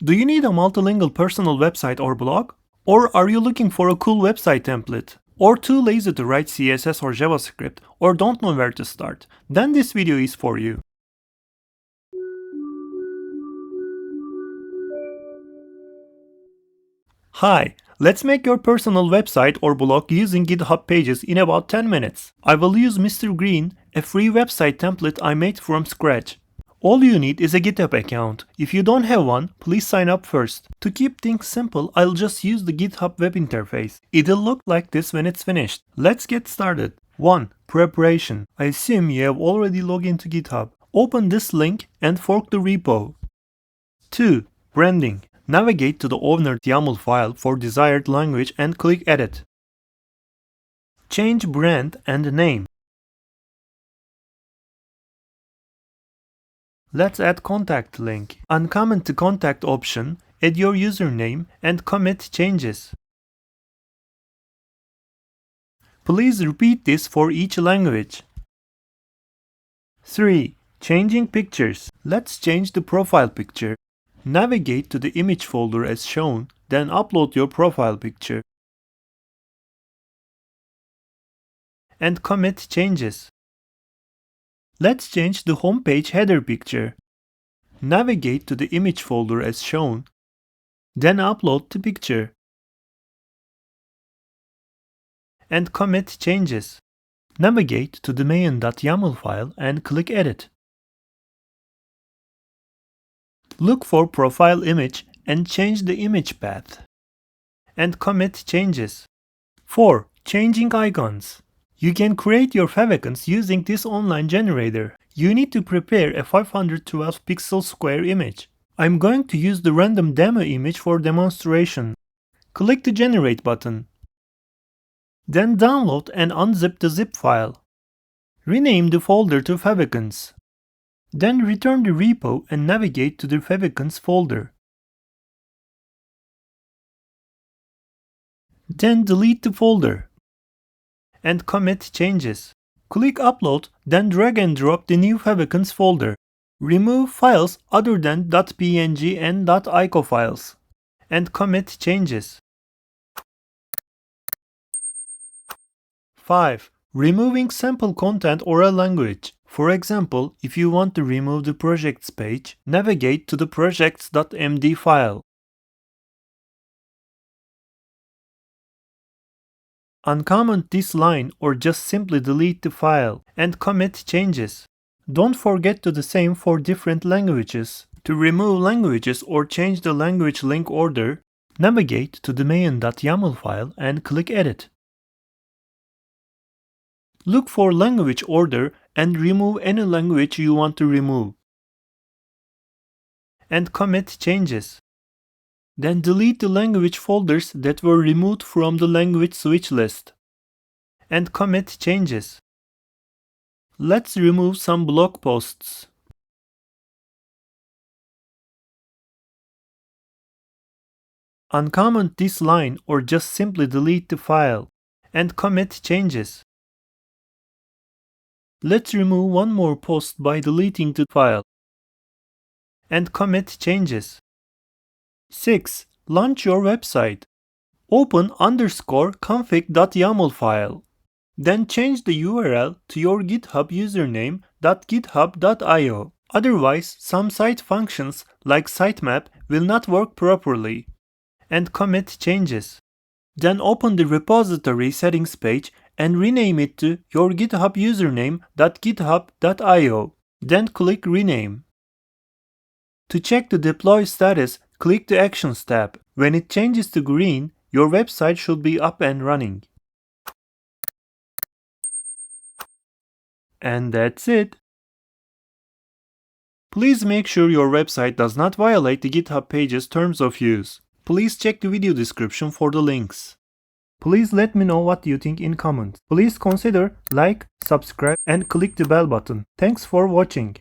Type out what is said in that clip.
Do you need a multilingual personal website or blog? Or are you looking for a cool website template? Or too lazy to write CSS or JavaScript, or don't know where to start? Then this video is for you. Hi, let's make your personal website or blog using GitHub Pages in about 10 minutes. I will use Mr. Green, a free website template I made from scratch. All you need is a GitHub account. If you don't have one, please sign up first. To keep things simple, I'll just use the GitHub web interface. It'll look like this when it's finished. Let's get started. 1. Preparation. I assume you have already logged into GitHub. Open this link and fork the repo. 2. Branding. Navigate to the owner YAML file for desired language and click Edit. Change brand and name. Let's add contact link. Uncomment the contact option, add your username and commit changes. Please repeat this for each language. 3. Changing pictures. Let's change the profile picture. Navigate to the image folder as shown, then upload your profile picture. And commit changes. Let's change the homepage header picture. Navigate to the image folder as shown, then upload the picture. And commit changes. Navigate to the main.yaml file and click Edit. Look for profile image and change the image path. And commit changes. 4. Changing icons. You can create your favicons using this online generator. You need to prepare a 512 pixel square image. I'm going to use the random demo image for demonstration. Click the Generate button. Then download and unzip the zip file. Rename the folder to favicons. Then return the repo and navigate to the favicons folder. Then delete the folder. And commit changes. Click Upload, then drag and drop the new favicons folder. Remove files other than .png and .ico files. And commit changes. 5. Removing sample content or a language. For example, if you want to remove the projects page, navigate to the projects.md file. Uncomment this line or just simply delete the file and commit changes. Don't forget to do the same for different languages. To remove languages or change the language link order, navigate to the main.yaml file and click Edit. Look for language order and remove any language you want to remove. And commit changes. Then delete the language folders that were removed from the language switch list. And commit changes. Let's remove some blog posts. Uncomment this line or just simply delete the file. And commit changes. Let's remove one more post by deleting the file. And commit changes. 6. Launch your website. Open _config.yaml file. Then change the URL to your GitHub username .github.io. Otherwise, some site functions like sitemap will not work properly. And commit changes. Then open the repository settings page and rename it to your GitHub username .github.io. Then click Rename. To check the deploy status, click the Actions tab. When it changes to green, your website should be up and running. And that's it. Please make sure your website does not violate the GitHub Pages terms of use. Please check the video description for the links. Please let me know what you think in comments. Please consider like, subscribe and click the bell button. Thanks for watching.